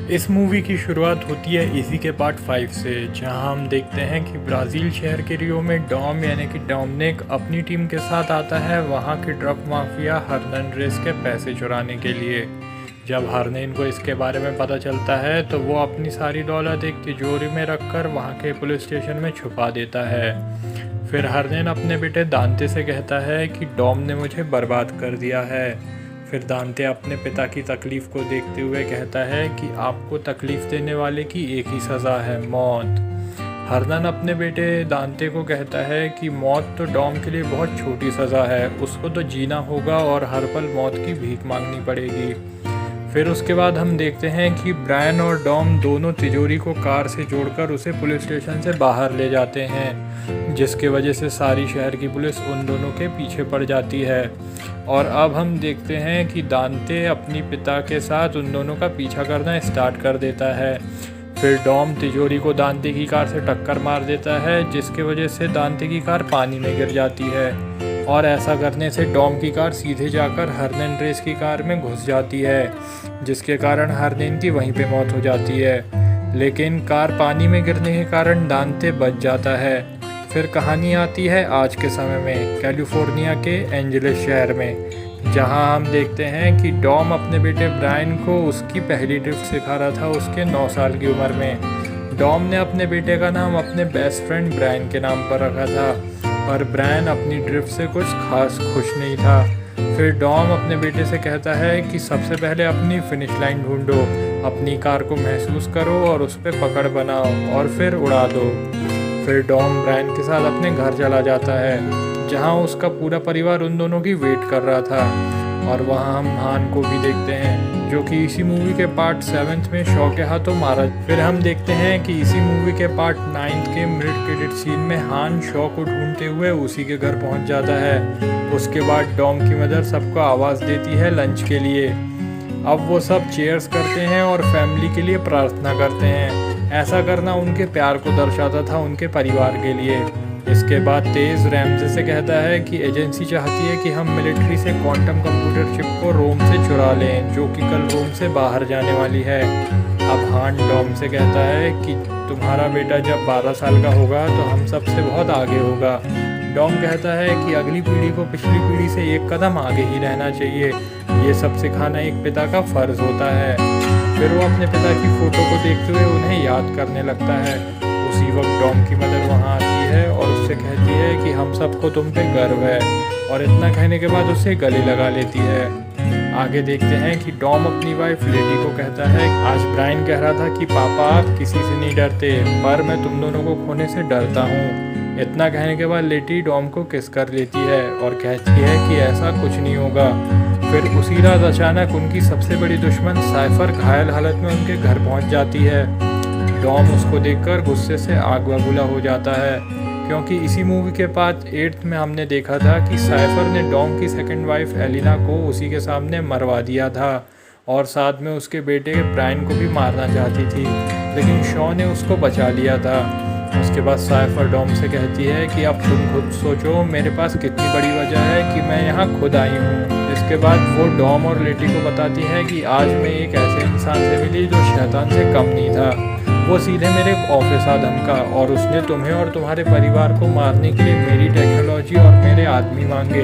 इस मूवी की शुरुआत होती है इसी के पार्ट 5 से, जहां हम देखते हैं कि ब्राज़ील शहर के रियो में डॉम यानी कि डोमिनिक अपनी टीम के साथ आता है वहां के ड्रग माफिया हर्नांडेज के पैसे चुराने के लिए। जब हर्नेन को इसके बारे में पता चलता है तो वो अपनी सारी दौलत एक तिजोरी में रखकर वहां के पुलिस स्टेशन में छुपा देता है। फिर हर्नेन अपने बेटे दांते से कहता है कि डॉम ने मुझे बर्बाद कर दिया है। फिर दांते अपने पिता की तकलीफ़ को देखते हुए कहता है कि आपको तकलीफ़ देने वाले की एक ही सज़ा है, मौत। हर्नन अपने बेटे दांते को कहता है कि मौत तो डॉम के लिए बहुत छोटी सज़ा है, उसको तो जीना होगा और हर पल मौत की भीख मांगनी पड़ेगी। फिर उसके बाद हम देखते हैं कि ब्रायन और डॉम दोनों तिजोरी को कार से जोड़कर उसे पुलिस स्टेशन से बाहर ले जाते हैं, जिसके वजह से सारी शहर की पुलिस उन दोनों के पीछे पड़ जाती है। और अब हम देखते हैं कि दांते अपनी पिता के साथ उन दोनों का पीछा करना स्टार्ट कर देता है। फिर डॉम तिजोरी को दांते की कार से टक्कर मार देता है, जिसके वजह से दांते की कार पानी में गिर जाती है और ऐसा करने से डॉम की कार सीधे जाकर हर्नांडेज की कार में घुस जाती है, जिसके कारण हर्नेन की वहीं पे मौत हो जाती है। लेकिन कार पानी में गिरने के कारण दांते बच जाता है। फिर कहानी आती है आज के समय में कैलिफोर्निया के एंजलिस शहर में, जहां हम देखते हैं कि डॉम अपने बेटे ब्रायन को उसकी पहली ड्रिफ्ट सिखा रहा था उसके 9 साल की उम्र में। डॉम ने अपने बेटे का नाम अपने बेस्ट फ्रेंड ब्रायन के नाम पर रखा था, पर ब्रायन अपनी ड्रिफ्ट से कुछ खास खुश नहीं था। फिर डॉम अपने बेटे से कहता है कि सबसे पहले अपनी फिनिश लाइन ढूंढो, अपनी कार को महसूस करो और उस पर पकड़ बनाओ और फिर उड़ा दो। फिर डॉम ब्रायन के साथ अपने घर चला जाता है, जहां उसका पूरा परिवार उन दोनों की वेट कर रहा था। और वहां हम हान को भी देखते हैं, जो कि इसी मूवी के पार्ट 7 में शॉ के हाथों मारा। फिर हम देखते हैं कि इसी मूवी के पार्ट 9 के मिड क्रेडिट सीन में हान शॉ को ढूंढते हुए उसी के घर पहुंच जाता है। उसके बाद डॉम की मदर सबको आवाज़ देती है लंच के लिए। अब वो सब चेयर्स करते हैं और फैमिली के लिए प्रार्थना करते हैं। ऐसा करना उनके प्यार को दर्शाता था उनके परिवार के लिए। इसके बाद तेज रैमजे से कहता है कि एजेंसी चाहती है कि हम मिलिट्री से क्वांटम कंप्यूटर चिप को रोम से चुरा लें, जो कि कल रोम से बाहर जाने वाली है। अब हान डॉम से कहता है कि तुम्हारा बेटा जब 12 साल का होगा तो हम सबसे बहुत आगे होगा। डॉम कहता है कि अगली पीढ़ी को पिछली पीढ़ी से एक कदम आगे ही रहना चाहिए, ये सब सिखाना एक पिता का फ़र्ज होता है। फिर वो अपने पिता की फ़ोटो को देखते हुए उन्हें याद करने लगता है। उसी वक्त डॉम की मदर वहाँ आती है और उससे कहती है कि हम सबको तुम पे गर्व है, और इतना कहने के बाद उसे गले लगा लेती है। आगे देखते हैं कि डॉम अपनी वाइफ लेडी को कहता है, आज ब्रायन कह रहा था कि पापा आप किसी से नहीं डरते, पर मैं तुम दोनों को खोने से डरता हूँ। इतना कहने के बाद लेडी डॉम को किस कर लेती है और कहती है कि ऐसा कुछ नहीं होगा। फिर उसी रात अचानक उनकी सबसे बड़ी दुश्मन साइफर घायल हालत में उनके घर पहुंच जाती है। डॉम उसको देखकर गुस्से से आग बबूला हो जाता है, क्योंकि इसी मूवी के पार्ट 8 में हमने देखा था कि साइफर ने डॉम की सेकंड वाइफ एलिना को उसी के सामने मरवा दिया था और साथ में उसके बेटे ब्रायन को भी मारना चाहती थी, लेकिन शॉ ने उसको बचा लिया था। उसके बाद साइफर डॉम से कहती है कि अब तुम खुद सोचो मेरे पास कितनी बड़ी वजह है कि मैं यहाँ खुद आई हूँ। इसके बाद वो डॉम और लेटी को बताती है कि आज मैं एक ऐसे इंसान से मिली जो शैतान से कम नहीं था। वो सीधे मेरे ऑफिस आ धमका और उसने तुम्हें और तुम्हारे परिवार को मारने के लिए मेरी टेक्नोलॉजी और मेरे आदमी मांगे।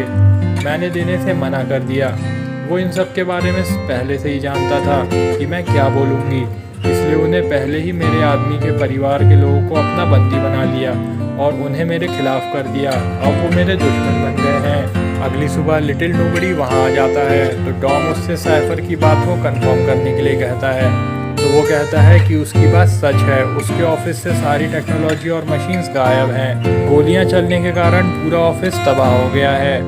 मैंने देने से मना कर दिया। वो इन सब के बारे में पहले से ही जानता था कि मैं क्या बोलूँगी, इसलिए उन्हें पहले ही मेरे आदमी के परिवार के लोगों को अपना बंदी बना लिया और उन्हें मेरे खिलाफ कर दिया। अब वो मेरे दुश्मन बन गए हैं। अगली सुबह लिटिल नोबडी वहाँ आ जाता है, तो डॉम उससे साइफर की बात को कंफर्म करने के लिए कहता है। तो वो कहता है कि उसकी बात सच है, उसके ऑफिस से सारी टेक्नोलॉजी और मशीन्स गायब हैं। गोलियां चलने के कारण पूरा ऑफिस तबाह हो गया है।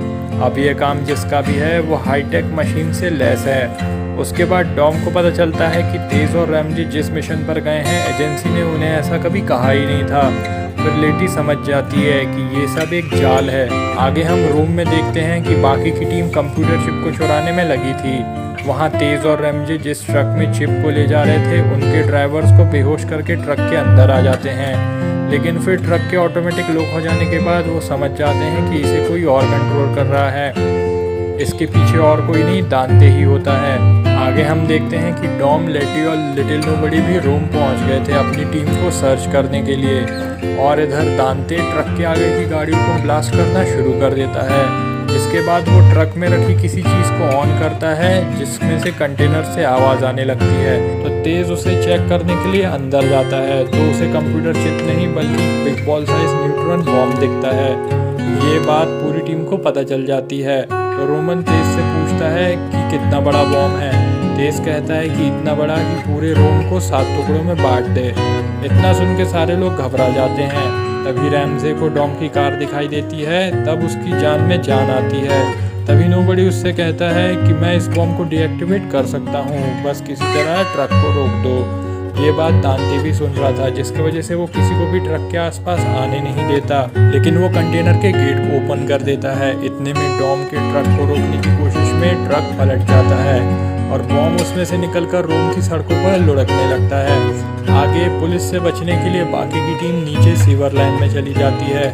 अब ये काम जिसका भी है वो हाईटेक मशीन से लैस है। उसके बाद डॉम को पता चलता है कि तेज और रैमजी जिस मिशन पर गए हैं एजेंसी ने उन्हें ऐसा कभी कहा ही नहीं था। फिर लेटी समझ जाती है कि ये सब एक जाल है। आगे हम रूम में देखते हैं कि बाकी की टीम कंप्यूटर चिप को चुराने में लगी थी। वहाँ तेज और रैमजी जिस ट्रक में चिप को ले जा रहे थे उनके ड्राइवर्स को बेहोश करके ट्रक के अंदर आ जाते हैं, लेकिन फिर ट्रक के ऑटोमेटिक लॉक हो जाने के बाद वो समझ जाते हैं कि इसे कोई और कंट्रोल कर रहा है। इसके पीछे और कोई नहीं दांते ही होता है। आगे हम देखते हैं कि डॉम, लेटी और लिटिल नोबडी भी रोम पहुंच गए थे अपनी टीम को सर्च करने के लिए। और इधर दांते ट्रक के आगे की गाड़ियों को ब्लास्ट करना शुरू कर देता है। इसके बाद वो ट्रक में रखी किसी चीज़ को ऑन करता है जिसमें से कंटेनर से आवाज़ आने लगती है। तो तेज उसे चेक करने के लिए अंदर जाता है तो उसे कंप्यूटर चिप नहीं बल्कि big ball size neutron bomb दिखता है। ये बात पूरी टीम को पता चल जाती है। तो रोमन तेज से पूछता है कि कितना बड़ा बॉम्ब है। तेज कहता है कि इतना बड़ा कि पूरे रोम को 7 टुकड़ों में बांट दे। इतना सुन के सारे लोग घबरा जाते हैं। तभी रैमजे को डॉम की कार दिखाई देती है। तब उसकी जान में जान आती है। तभी नोबडी उससे कहता है कि मैं इस बॉम्ब को डीएक्टिवेट कर सकता हूँ, बस किसी तरह ट्रक को रोक दो। ये बात दांते भी सुन रहा था जिसकी वजह से वो किसी को भी ट्रक के आसपास आने नहीं देता, लेकिन वो कंटेनर के गेट को ओपन कर देता है। इतने में डॉम के ट्रक को रोकने की कोशिश में ट्रक पलट जाता है और बॉम्ब उसमें से निकलकर रोम की सड़कों पर लुढ़कने लगता है। आगे पुलिस से बचने के लिए बाकी की टीम नीचे सीवर लाइन में चली जाती है।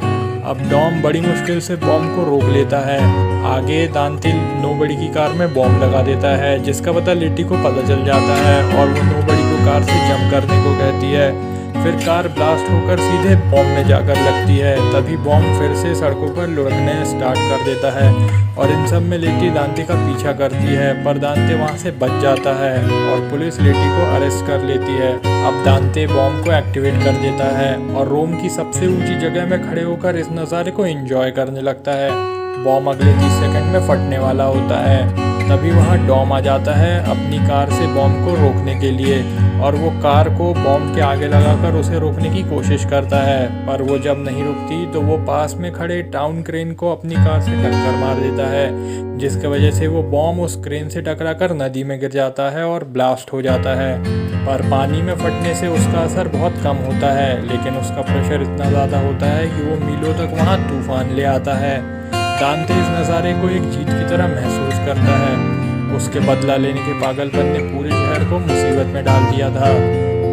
अब डॉम बड़ी मुश्किल से बॉम्ब को रोक लेता है। आगे दांते नोबडी की कार में बॉम्ब लगा देता है जिसका पता लिटी को पता चल जाता है और वो नोबडी को कार से जंप करने को कहती है। फिर कार ब्लास्ट होकर सीधे बॉम्ब में जाकर लगती है। तभी बॉम्ब फिर से सड़कों पर लुढ़कने स्टार्ट कर देता है और इन सब में लेटी दांते का पीछा करती है, पर दांते वहां से बच जाता है और पुलिस लेटी को अरेस्ट कर लेती है। अब दांते बॉम्ब को एक्टिवेट कर देता है और रोम की सबसे ऊंची जगह में खड़े होकर इस नज़ारे को एंजॉय करने लगता है। बॉम्ब अगले 30 सेकंड में फटने वाला होता है। तभी वहाँ डॉम आ जाता है अपनी कार से बॉम्ब को रोकने के लिए और वो कार को बॉम्ब के आगे लगाकर उसे रोकने की कोशिश करता है, पर वो जब नहीं रुकती तो वो पास में खड़े टाउन क्रेन को अपनी कार से टक्कर मार देता है जिसकी वजह से वो बॉम्ब उस क्रेन से टकराकर नदी में गिर जाता है और ब्लास्ट हो जाता है। पर पानी में फटने से उसका असर बहुत कम होता है, लेकिन उसका प्रेशर इतना ज़्यादा होता है कि वो मीलों तक वहाँ तूफान ले आता है। दांते इस नज़ारे को एक जीत की तरह महसूस करता है। उसके बदला लेने के पागलपन ने पूरे शहर को मुसीबत में डाल दिया था।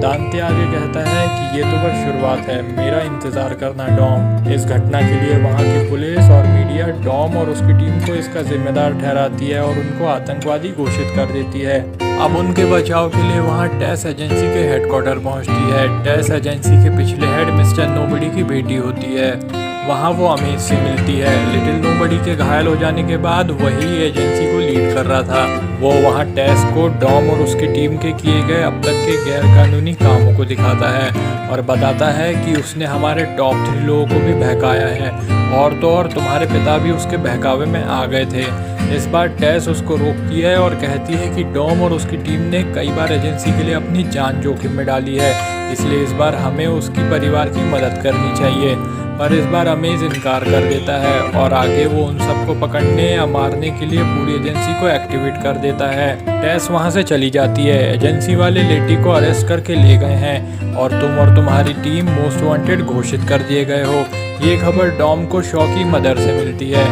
दांते आगे कहता है कि ये तो बस शुरुआत है, मेरा इंतज़ार करना डॉम। इस घटना के लिए वहाँ की पुलिस और मीडिया डॉम और उसकी टीम को इसका जिम्मेदार ठहराती है और उनको आतंकवादी घोषित कर देती है। अब उनके बचाव के लिए वहाँ टेस एजेंसी के हेडक्वार्टर पहुँचती है। टेस एजेंसी के पिछले हेड मिस्टर नोबडी की बेटी होती है। वहाँ वो अमीज से मिलती है। लिटिल नोबडी के घायल हो जाने के बाद वही एजेंसी को लीड कर रहा था। वो वहाँ टेस को डॉम और उसकी टीम के किए गए अब तक के गैरकानूनी कामों को दिखाता है और बताता है कि उसने हमारे टॉप 3 लोगों को भी बहकाया है और तो और तुम्हारे पिता भी उसके बहकावे में आ गए थे। इस बार टेस उसको रोकती है और कहती है कि डॉम और उसकी टीम ने कई बार एजेंसी के लिए अपनी जान जोखिम में डाली है, इसलिए इस बार हमें उसकी परिवार की मदद करनी चाहिए। पर इस बार अमेज इनकार कर देता है और आगे वो उन सबको पकड़ने या मारने के लिए पूरी एजेंसी को एक्टिवेट कर देता है। टेस वहाँ से चली जाती है। एजेंसी वाले लेटी को अरेस्ट करके ले गए हैं और तुम और तुम्हारी टीम मोस्ट वांटेड घोषित कर दिए गए हो। ये खबर डॉम को शॉकी मदर से मिलती है।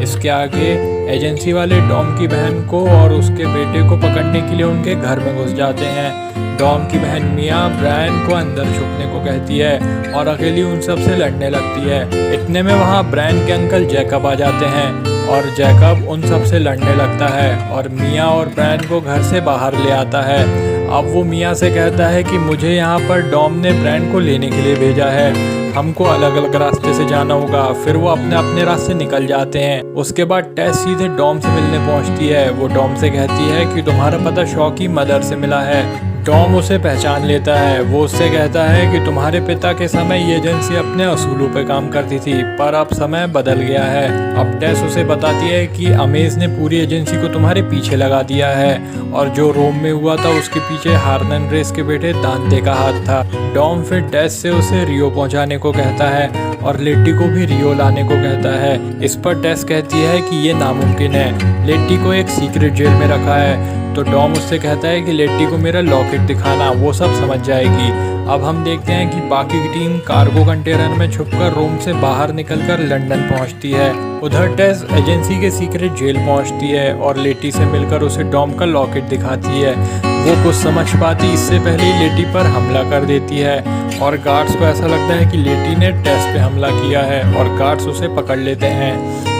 इसके आगे एजेंसी वाले डॉम की बहन को और उसके बेटे को पकड़ने के लिए उनके घर में घुस जाते हैं। डॉम की बहन मिया ब्रायन को अंदर छुपने को कहती है और अकेली उन सब से लड़ने लगती है। इतने में वहाँ ब्रायन के अंकल जैकब आ जाते हैं और जैकब उन सब से लड़ने लगता है और मिया और ब्रायन को घर से बाहर ले आता है। अब वो मिया से कहता है कि मुझे यहाँ पर डॉम ने ब्रायन को लेने के लिए भेजा है, हमको अलग अलग रास्ते से जाना होगा। फिर वो अपने अपने रास्ते निकल जाते हैं। उसके बाद टेस सीधे डॉम से मिलने पहुंचती है। वो डॉम से कहती है कि तुम्हारा पता शॉकी मदर से मिला है। डॉम उसे पहचान लेता है। वो उससे कहता है कि तुम्हारे पिता के समय ये एजेंसी अपने असूलों पे काम करती थी, पर अब समय बदल गया है। अब टेस उसे बताती है कि अमेज ने पूरी एजेंसी को तुम्हारे पीछे लगा दिया है और जो रोम में हुआ था उसके पीछे हार्नन रेस के बेटे दांते का हाथ था। डॉम फिर टेस से उसे रियो पहुंचाने को कहता है और लेटी को भी रियो लाने को कहता है। इस पर टेस कहती है कि ये नामुमकिन है, लेटी को एक सीक्रेट जेल में रखा है। तो डॉम उससे कहता है कि लेटी को मेरा लॉकेट दिखाना, वो सब समझ जाएगी। अब हम देखते हैं कि बाकी की टीम कार्गो कंटेनर में छुपकर रोम से बाहर निकलकर लंदन पहुंचती है। उधर टेस एजेंसी के सीक्रेट जेल पहुंचती है और लेटी से मिलकर उसे डॉम का लॉकेट दिखाती है। वो कुछ समझ पाती इससे पहले ही लेटी पर हमला कर देती है और गार्ड्स को ऐसा लगता है कि लेटी ने टेस पे हमला किया है और गार्ड्स उसे पकड़ लेते हैं।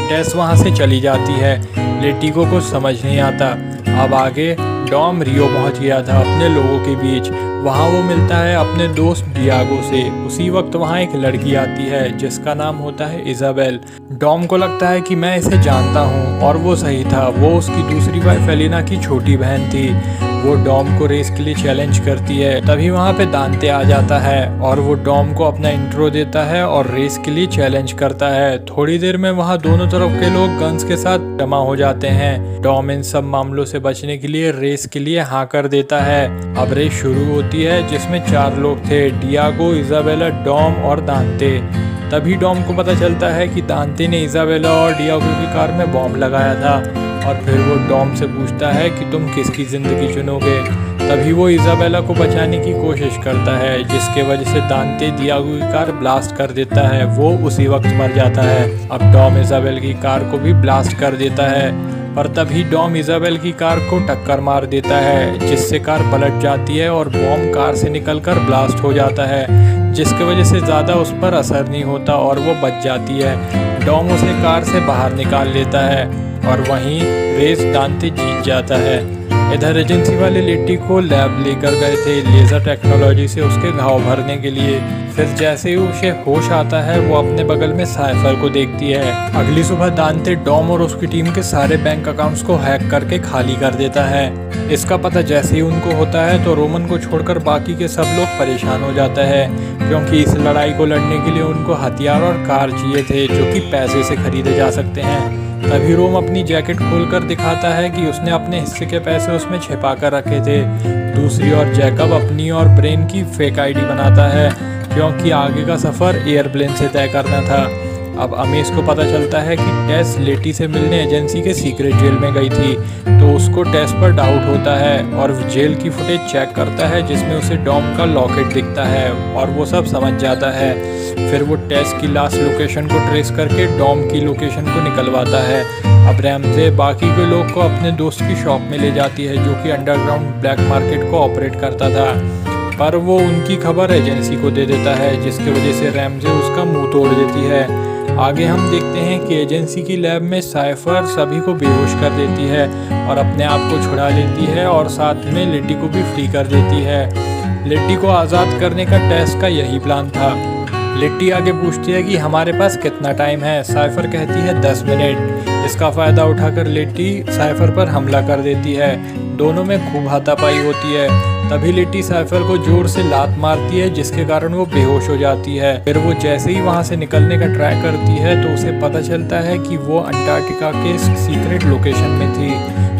टेस वहाँ से चली जाती है। लेटी को कुछ समझ नहीं आता। अब आगे डॉम रियो पहुंच गया था अपने लोगों के बीच। वहां वो मिलता है अपने दोस्त डियागो से। उसी वक्त वहां एक लड़की आती है जिसका नाम होता है इजाबेल। डॉम को लगता है कि मैं इसे जानता हूं, और वो सही था। वो उसकी दूसरी वाइफ एलिना की छोटी बहन थी। वो डॉम को रेस के लिए चैलेंज करती है। तभी वहाँ पे दांते आ जाता है और वो डॉम को अपना इंट्रो देता है और रेस के लिए चैलेंज करता है। थोड़ी देर में वहाँ दोनों तरफ के लोग गन्स के साथ जमा हो जाते हैं। डॉम इन सब मामलों से बचने के लिए रेस के लिए हाँ कर देता है। अब रेस शुरू होती है जिसमें 4 लोग थे, डियागो, इजाबेला, डॉम और दांते। तभी डॉम को पता चलता है कि दांते ने इजाबेला और डियागो की कार में बॉम्ब लगाया था। और फिर वो डॉम से पूछता है कि तुम किसकी ज़िंदगी चुनोगे। तभी वो इजाबेला को बचाने की कोशिश करता है, जिसके वजह से दांते डियागो की कार ब्लास्ट कर देता है। वो उसी वक्त मर जाता है। अब डॉम इजाबेल की कार को भी ब्लास्ट कर देता है, पर तभी डॉम इजाबेल की कार को टक्कर मार देता है, जिससे कार पलट जाती है और बॉम्ब कार से निकलकर ब्लास्ट हो जाता है, जिसकी वजह से ज़्यादा उस पर असर नहीं होता और वो बच जाती है। डॉम उसे कार से बाहर निकाल लेता है और वहीं रेस दांते जीत जाता है। इधर एजेंसी वाले लेटी को लैब लेकर गए थे लेज़र टेक्नोलॉजी से उसके घाव भरने के लिए। फिर जैसे ही उसे होश आता है वो अपने बगल में साइफर को देखती है। अगली सुबह दांते डॉम और उसकी टीम के सारे बैंक अकाउंट्स को हैक करके खाली कर देता है। इसका पता जैसे ही उनको होता है तो रोमन को छोड़कर बाकी के सब लोग परेशान हो जाते हैं, क्योंकि इस लड़ाई को लड़ने के लिए उनको हथियार और कार चाहिए थे जो कि पैसे से खरीदे जा सकते हैं। तभी रोम अपनी जैकेट खोलकर दिखाता है कि उसने अपने हिस्से के पैसे उसमें छिपा कर रखे थे। दूसरी ओर जैकब अपनी और ब्रेन की फेक आईडी बनाता है, क्योंकि आगे का सफ़र एयरप्लेन से तय करना था। अब अमीश को पता चलता है कि टेस लेटी से मिलने एजेंसी के सीक्रेट जेल में गई थी, तो उसको टेस पर डाउट होता है और जेल की फुटेज चेक करता है जिसमें उसे डॉम का लॉकेट दिखता है और वो सब समझ जाता है। फिर वो टेस की लास्ट लोकेशन को ट्रेस करके डॉम की लोकेशन को निकलवाता है। अब रैमजे बाकी के लोग को अपने दोस्त की शॉप में ले जाती है जो कि अंडरग्राउंड ब्लैक मार्केट को ऑपरेट करता था, पर वो उनकी खबर एजेंसी को दे देता है, जिसकी वजह से रैमजे उसका मुंह तोड़ देती है। आगे हम देखते हैं कि एजेंसी की लैब में साइफर सभी को बेहोश कर देती है और अपने आप को छुड़ा लेती है और साथ में लेटी को भी फ्री कर देती है। लेटी को आज़ाद करने का टेस का यही प्लान था। लेटी आगे पूछती है कि हमारे पास कितना टाइम है। साइफर कहती है 10 मिनट। इसका फ़ायदा उठाकर लेटी साइफर पर हमला कर देती है। दोनों में खूब हाथापाई होती है। तभी लेटी साइफर को जोर से लात मारती है, जिसके कारण वो बेहोश हो जाती है। फिर वो जैसे ही वहाँ से निकलने का ट्राई करती है तो उसे पता चलता है कि वो अंटार्कटिका के सीक्रेट लोकेशन में थी।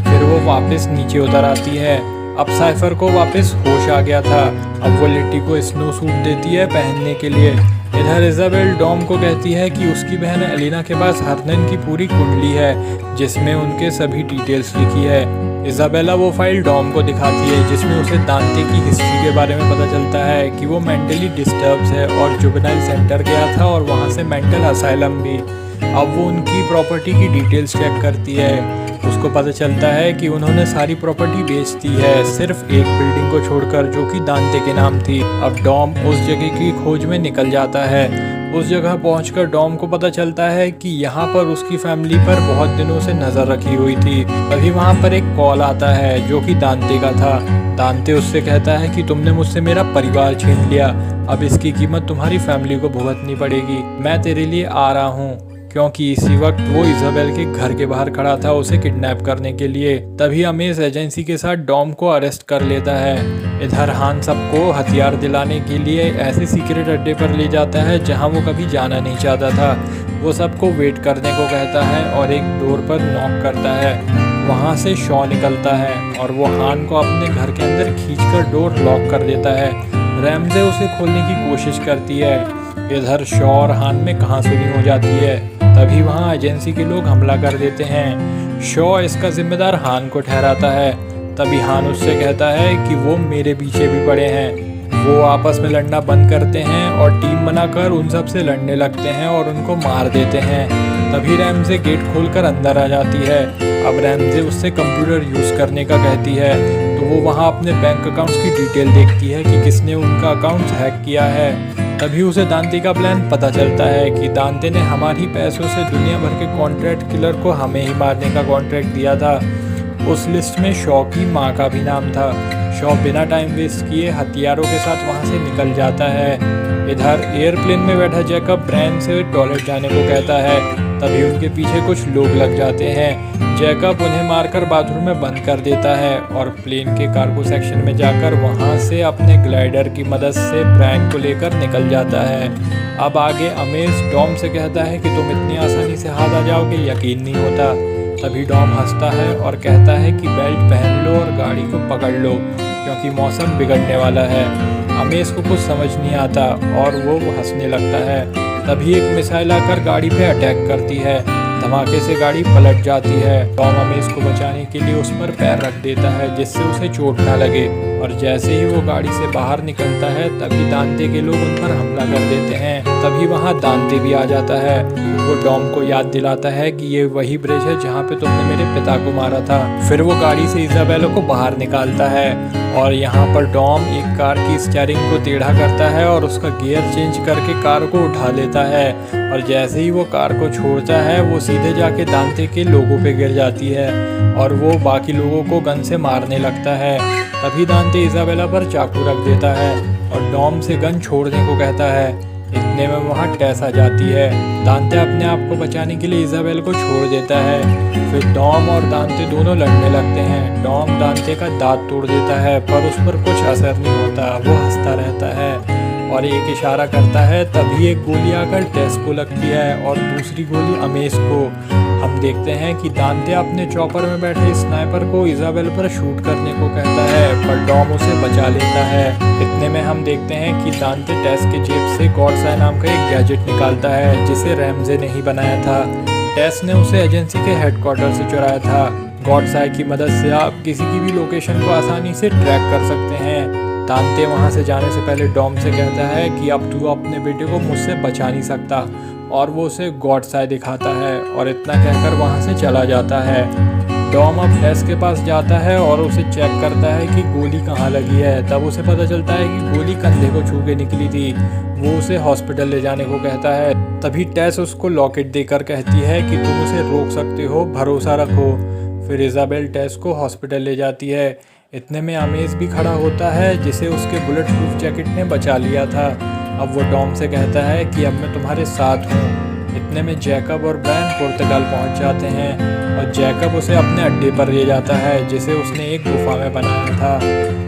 फिर वो वापस नीचे उतर आती है। अब साइफर को वापस होश आ गया था। अब वो लेटी को स्नो सूट देती है पहनने के लिए। इधर इजाबेल डॉम को कहती है कि उसकी बहन एलिना के पास हरनन की पूरी कुंडली है जिसमें उनके सभी डिटेल्स लिखी है। इजाबेला वो फाइल डॉम को दिखाती है जिसमें उसे दांते की हिस्ट्री के बारे में पता चलता है कि वो मेंटली डिस्टर्ब्ड है और जुवेनाइल सेंटर गया था और वहाँ से मेंटल असाइलम भी। अब वो उनकी प्रॉपर्टी की डिटेल्स चेक करती है। उसको पता चलता है कि उन्होंने सारी प्रॉपर्टी बेच दी है, सिर्फ एक बिल्डिंग को छोड़कर जो कि दांते के नाम थी। अब डॉम उस जगह की खोज में निकल जाता है। उस जगह पहुंचकर डॉम को पता चलता है कि यहाँ पर उसकी फैमिली पर बहुत दिनों से नज़र रखी हुई थी। तभी वहाँ पर एक कॉल आता है जो कि दांते का था। दांते उससे कहता है कि तुमने मुझसे मेरा परिवार छीन लिया, अब इसकी कीमत तुम्हारी फैमिली को भुगतनी पड़ेगी। मैं तेरे लिए आ रहा हूँ। क्योंकि इसी वक्त वो इजाबेल के घर के बाहर खड़ा था उसे किडनैप करने के लिए। तभी अमेश एजेंसी के साथ डॉम को अरेस्ट कर लेता है। इधर हान सबको हथियार दिलाने के लिए ऐसे सीक्रेट अड्डे पर ले जाता है जहां वो कभी जाना नहीं चाहता था। वो सबको वेट करने को कहता है और एक डोर पर नॉक करता है। वहां से शॉ निकलता है और वो हान को अपने घर के अंदर खींचकर डोर लॉक कर देता है। रैमजे उसे खोलने की कोशिश करती है। इधर शॉ और हान में कहासुनी हो जाती है। तभी वहाँ एजेंसी के लोग हमला कर देते हैं। शॉ इसका जिम्मेदार हान को ठहराता है। तभी हान उससे कहता है कि वो मेरे पीछे भी पड़े हैं। वो आपस में लड़ना बंद करते हैं और टीम बनाकर उन सब से लड़ने लगते हैं और उनको मार देते हैं। तभी रैमजे गेट खोलकर अंदर आ जाती है। अब रैमजे उससे कंप्यूटर यूज़ करने का कहती है, तो वो वहाँ अपने बैंक अकाउंट्स की डिटेल देखती है कि किसने उनका अकाउंट्स हैक किया है। तभी उसे दांते का प्लान पता चलता है कि दांते ने हमारे ही पैसों से दुनिया भर के कॉन्ट्रैक्ट किलर को हमें ही मारने का कॉन्ट्रैक्ट दिया था। उस लिस्ट में शॉ की माँ का भी नाम था। शॉ बिना टाइम वेस्ट किए हथियारों के साथ वहाँ से निकल जाता है। इधर एयरप्लेन में बैठा जैकब ब्रायन से टॉयलेट जाने को कहता है, तभी उनके पीछे कुछ लोग लग जाते हैं। जैकब उन्हें मारकर बाथरूम में बंद कर देता है और प्लेन के कार्गो सेक्शन में जाकर वहां से अपने ग्लाइडर की मदद से ब्रायन को लेकर निकल जाता है। अब आगे अमेज डॉम से कहता है कि तुम इतनी आसानी से हाथ आ जाओगे, यकीन नहीं होता। तभी डॉम हंसता है और कहता है कि बेल्ट पहन लो और गाड़ी को पकड़ लो, क्योंकि मौसम बिगड़ने वाला है। अमेज को कुछ समझ नहीं आता और वो हंसने लगता है। तभी एक मिसाइल आकर गाड़ी पे अटैक करती है। धमाके से गाड़ी पलट जाती है। टॉम अमेज को बचाने के लिए उस पर पैर रख देता है जिससे उसे चोट ना लगे, और जैसे ही वो गाड़ी से बाहर निकलता है तभी दांते के लोग उन पर हमला कर देते हैं। तभी वहाँ दांते भी आ जाता है। वो डॉम को याद दिलाता है कि ये वही ब्रिज है जहाँ पे तुमने मेरे पिता को मारा था। फिर वो गाड़ी से इजाबेला को बाहर निकालता है और यहाँ पर डॉम एक कार की स्टीयरिंग को टेढ़ा करता है और उसका गियर चेंज करके कार को उठा लेता है, और जैसे ही वो कार को छोड़ता है वो सीधे जाके दांते के लोगों पे गिर जाती है और वो बाकी लोगों को गन से मारने लगता है। तभी दांते इजाबेला पर चाकू रख देता है और डॉम से गन छोड़ने को कहता है। इतने में वहाँ टेस आ जाती है। दांते अपने आप को बचाने के लिए इजाबेला को छोड़ देता है। फिर डॉम और दांते दोनों लड़ने लगते हैं। डॉम दांते का दांत तोड़ देता है पर उस पर कुछ असर नहीं होता, वो हंसता रहता है और एक इशारा करता है। तभी एक गोली आकर टेस को लगती है और दूसरी गोली अमेज को। हम देखते हैं कि दांते अपने चॉपर में बैठे स्नाइपर को इजाबेला पर शूट करने को कहता है, पर डॉम उसे बचा लेता है। इतने में हम देखते हैं कि दांते टेस के जेब से गॉडसाई नाम का एक गैजेट निकालता है जिसे रैमजे ने ही बनाया था। टेस ने उसे एजेंसी के हेडक्वार्टर से चुराया था। गॉडसाई की मदद से आप किसी की भी लोकेशन को आसानी से ट्रैक कर सकते हैं। दांते वहां से जाने से पहले डॉम से कहता है कि अब तू अपने बेटे को मुझसे बचा नहीं सकता, और वो उसे गॉडसाई दिखाता है और इतना कहकर वहां से चला जाता है। डॉम अब टेस के पास जाता है और उसे चेक करता है कि गोली कहाँ लगी है। तब उसे पता चलता है कि गोली कंधे को छू के निकली थी। वो उसे हॉस्पिटल ले जाने को कहता है। तभी टेस उसको लॉकेट देकर कहती है कि तुम उसे रोक सकते हो, भरोसा रखो। फिर इजाबेल टेस को हॉस्पिटल ले जाती है। इतने में अमेज भी खड़ा होता है जिसे उसके बुलेट प्रूफ जैकेट ने बचा लिया था। अब वो डॉम से कहता है कि अब मैं तुम्हारे साथ हूँ। इतने में जैकब और ब्रायन पुर्तगाल पहुँच जाते हैं और जैकब उसे अपने अड्डे पर ले जाता है जिसे उसने एक गुफा में बनाया था।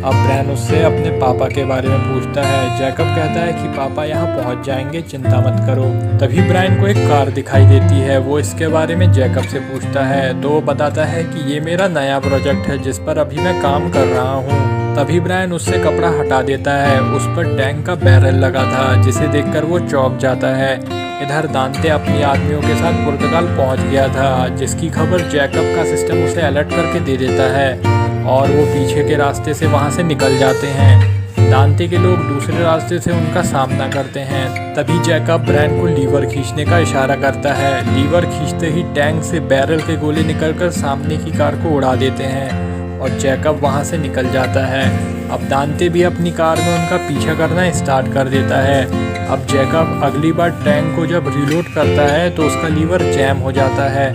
अब ब्रायन उससे अपने पापा के बारे में पूछता है। जैकब कहता है कि पापा यहाँ पहुँच जाएंगे, चिंता मत करो। तभी ब्रायन को एक कार दिखाई देती है। वो इसके बारे में जैकब से पूछता है तो वो बताता है कि ये मेरा नया प्रोजेक्ट है जिस पर अभी मैं काम कर रहा हूँ। तभी ब्रायन उससे कपड़ा हटा देता है। उस पर टैंक का बैरल लगा था जिसे देखकर वो चौंक जाता है। इधर दांते अपनी आदमियों के साथ पुर्तगाल पहुंच गया था, जिसकी खबर जैकब का सिस्टम उसे अलर्ट करके दे देता है और वो पीछे के रास्ते से वहां से निकल जाते हैं। दांते के लोग दूसरे रास्ते से उनका सामना करते हैं। तभी जैकब ब्रायन को लीवर खींचने का इशारा करता है। लीवर खींचते ही टैंक से बैरल के गोले निकलकर सामने की कार को उड़ा देते हैं और जैकब वहां से निकल जाता है। अब दांते भी अपनी कार में उनका पीछा करना स्टार्ट कर देता है। अब जैकब अगली बार टैंक को जब रिलोड करता है तो उसका लीवर जैम हो जाता है।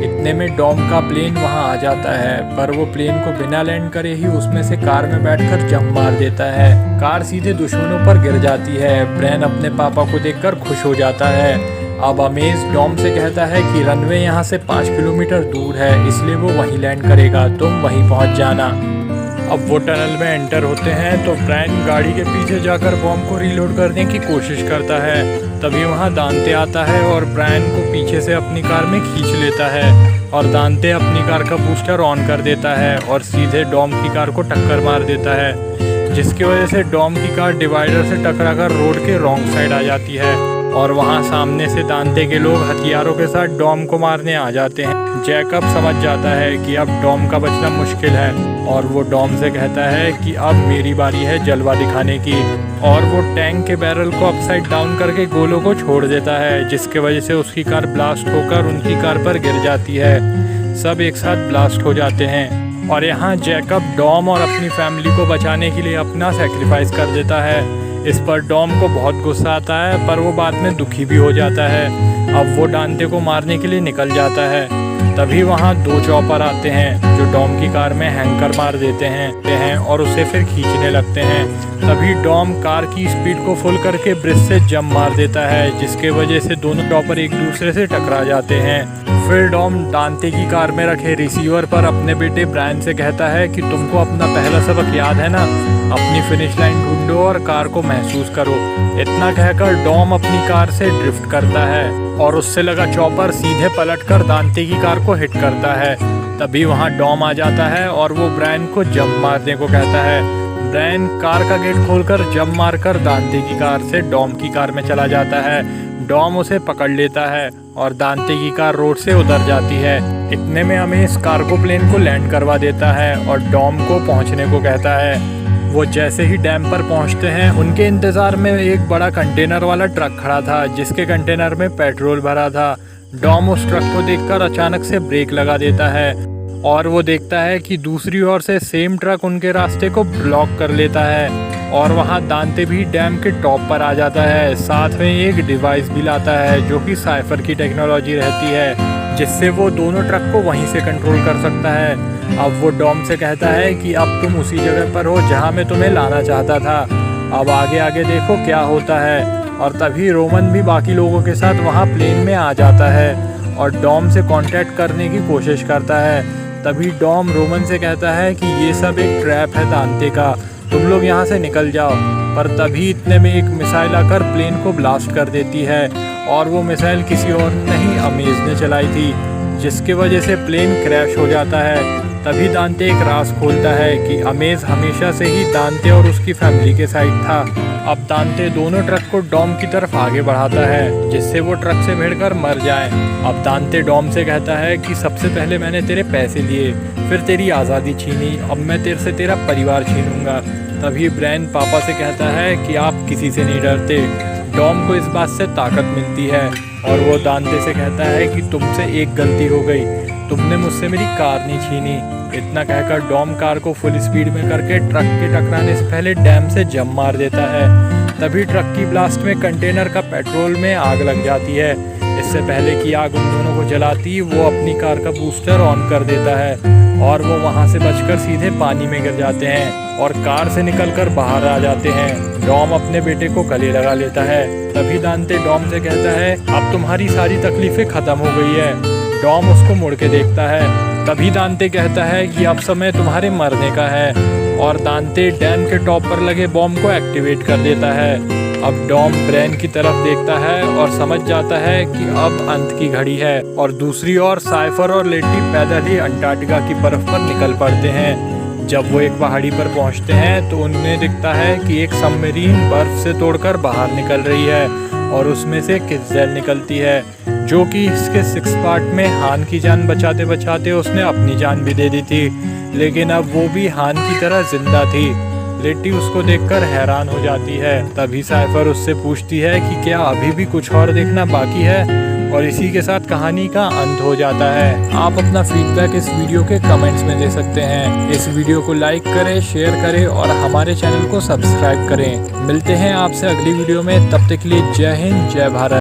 इतने में डॉम का प्लेन वहां आ जाता है, पर वो प्लेन को बिना लैंड करे ही उसमें से कार में बैठकर जंप मार देता है। कार सीधे दुश्मनों पर गिर जाती है। ब्रायन अपने पापा को देखकर खुश हो जाता है। अब अमेज डॉम से कहता है कि रनवे यहाँ से 5 किलोमीटर दूर है, इसलिए वो वहीं लैंड करेगा, तुम वहीं पहुँच जाना। अब वो टनल में एंटर होते हैं तो ब्रायन गाड़ी के पीछे जाकर बॉम्ब को रीलोड करने की कोशिश करता है। तभी वहाँ दांते आता है और ब्रायन को पीछे से अपनी कार में खींच लेता है और दांते अपनी कार का बूस्टर ऑन कर देता है और सीधे डॉम की कार को टक्कर मार देता है, जिसकी वजह से डॉम की कार डिवाइडर से टकराकर रोड के रॉन्ग साइड आ जाती है और वहाँ सामने से दांते के लोग हथियारों के साथ डॉम को मारने आ जाते हैं। जैकब समझ जाता है कि अब डॉम का बचना मुश्किल है और वो डॉम से कहता है कि अब मेरी बारी है जलवा दिखाने की, और वो टैंक के बैरल को अपसाइड डाउन करके गोलों को छोड़ देता है, जिसके वजह से उसकी कार ब्लास्ट होकर उनकी कार पर गिर जाती है। सब एक साथ ब्लास्ट हो जाते हैं और यहाँ जैकब डॉम और अपनी फैमिली को बचाने के लिए अपना सेक्रीफाइस कर देता है। इस पर डॉम को बहुत गुस्सा आता है, पर वो बाद में दुखी भी हो जाता है। अब वो दांते को मारने के लिए निकल जाता है। तभी वहाँ 2 चॉपर आते हैं जो डॉम की कार में हैंकर मार देते हैं और उसे फिर खींचने लगते हैं। तभी डॉम कार की स्पीड को फुल करके ब्रिज से जंप मार देता है, जिसके वजह से दोनों चॉपर एक दूसरे से टकरा जाते हैं। फिर डॉम दांते की कार में रखे रिसीवर पर अपने बेटे ब्रायन से कहता है कि तुमको अपना पहला सबक याद है ना, अपनी फिनिश लाइन ढूंढो और कार को महसूस करो। इतना कहकर डॉम अपनी कार से ड्रिफ्ट करता है और उससे लगा चॉपर सीधे पलटकर दांते की कार को हिट करता है। तभी वहां डॉम आ जाता है और वो ब्रायन को जंप मारने को कहता है। ब्रायन कार का गेट खोलकर जंप मारकर दांते की कार से डॉम की कार में चला जाता है। डॉम उसे पकड़ लेता है और दांते की कार रोड से उतर जाती है। इतने में अमेश कार्गो प्लेन को लैंड करवा देता है और डॉम को पहुंचने को कहता है। वो जैसे ही डैम पर पहुंचते हैं, उनके इंतजार में एक बड़ा कंटेनर वाला ट्रक खड़ा था, जिसके कंटेनर में पेट्रोल भरा था। डॉम उस ट्रक को देखकर अचानक से ब्रेक लगा देता है और वो देखता है कि दूसरी ओर से सेम ट्रक उनके रास्ते को ब्लॉक कर लेता है और वहाँ दांते भी डैम के टॉप पर आ जाता है। साथ में एक डिवाइस भी लाता है जो कि साइफर की टेक्नोलॉजी रहती है, जिससे वो दोनों ट्रक को वहीं से कंट्रोल कर सकता है। अब वो डॉम से कहता है कि अब तुम उसी जगह पर हो जहाँ मैं तुम्हें लाना चाहता था, अब आगे आगे देखो क्या होता है। और तभी रोमन भी बाकी लोगों के साथ वहाँ प्लेन में आ जाता है और डॉम से कांटेक्ट करने की कोशिश करता है। तभी डॉम रोमन से कहता है कि ये सब एक ट्रैप है दांते का, तुम लोग यहाँ से निकल जाओ। पर तभी इतने में एक मिसाइल आकर प्लेन को ब्लास्ट कर देती है और वो मिसाइल किसी और नहीं अमेज ने चलाई थी, जिसकी वजह से प्लेन क्रैश हो जाता है। तभी दांते एक राज खोलता है कि अमेज हमेशा से ही दांते और उसकी फैमिली के साइड था। अब दांते दोनों ट्रक को डॉम की तरफ आगे बढ़ाता है, जिससे वो ट्रक से भिड़कर मर जाए। अब दांते डॉम से कहता है कि सबसे पहले मैंने तेरे पैसे लिए, फिर तेरी आज़ादी छीनी, अब मैं तेरे से तेरा परिवार छीनूंगा। तभी ब्रायन पापा से कहता है कि आप किसी से नहीं डरते। डॉम को इस बात से ताकत मिलती है और वो दांते से कहता है कि तुमसे एक गलती हो गई, तुमने मुझसे मेरी कार नहीं छीनी। इतना कहकर डॉम कार को फुल स्पीड में करके ट्रक के टकराने से पहले डैम से जंप मार देता है। तभी ट्रक की ब्लास्ट में कंटेनर का पेट्रोल में आग लग जाती है। इससे पहले कि आग उन दोनों को जलाती, वो अपनी कार का बूस्टर ऑन कर देता है और वो वहां से बचकर सीधे पानी में गिर जाते हैं और कार से निकलकर बाहर आ जाते हैं। डॉम अपने बेटे को गले लगा लेता है। तभी दांते डॉम से कहता है अब तुम्हारी सारी तकलीफें खत्म हो गई है। डॉम उसको मुड़ के देखता है। तभी दांते कहता है कि अब समय तुम्हारे मरने का है और दांते डैम के टॉप पर लगे बॉम्ब को एक्टिवेट कर देता है। अब डॉम ब्रायन की तरफ देखता है और समझ जाता है कि अब अंत की घड़ी है और दूसरी ओर साइफर और लेटी पैदल ही अंटार्कटिका की बर्फ पर निकल पड़ते हैं। जब वो एक पहाड़ी पर पहुंचते हैं तो उन्हें दिखता है कि एक सबमरीन बर्फ से तोड़कर बाहर निकल रही है और उसमें से किज़ेल निकलती है, जो कि इसके 6 पार्ट में हान की जान बचाते बचाते उसने अपनी जान भी दे दी थी, लेकिन अब वो भी हान की तरह जिंदा थी। लेटी उसको देखकर हैरान हो जाती है। तभी साइफर उससे पूछती है कि क्या अभी भी कुछ और देखना बाकी है, और इसी के साथ कहानी का अंत हो जाता है। आप अपना फीडबैक इस वीडियो के कमेंट्स में दे सकते हैं। इस वीडियो को लाइक करें, शेयर करें और हमारे चैनल को सब्सक्राइब करें। मिलते हैं आपसे अगली वीडियो में, तब तक के लिए जय हिंद, जय भारत।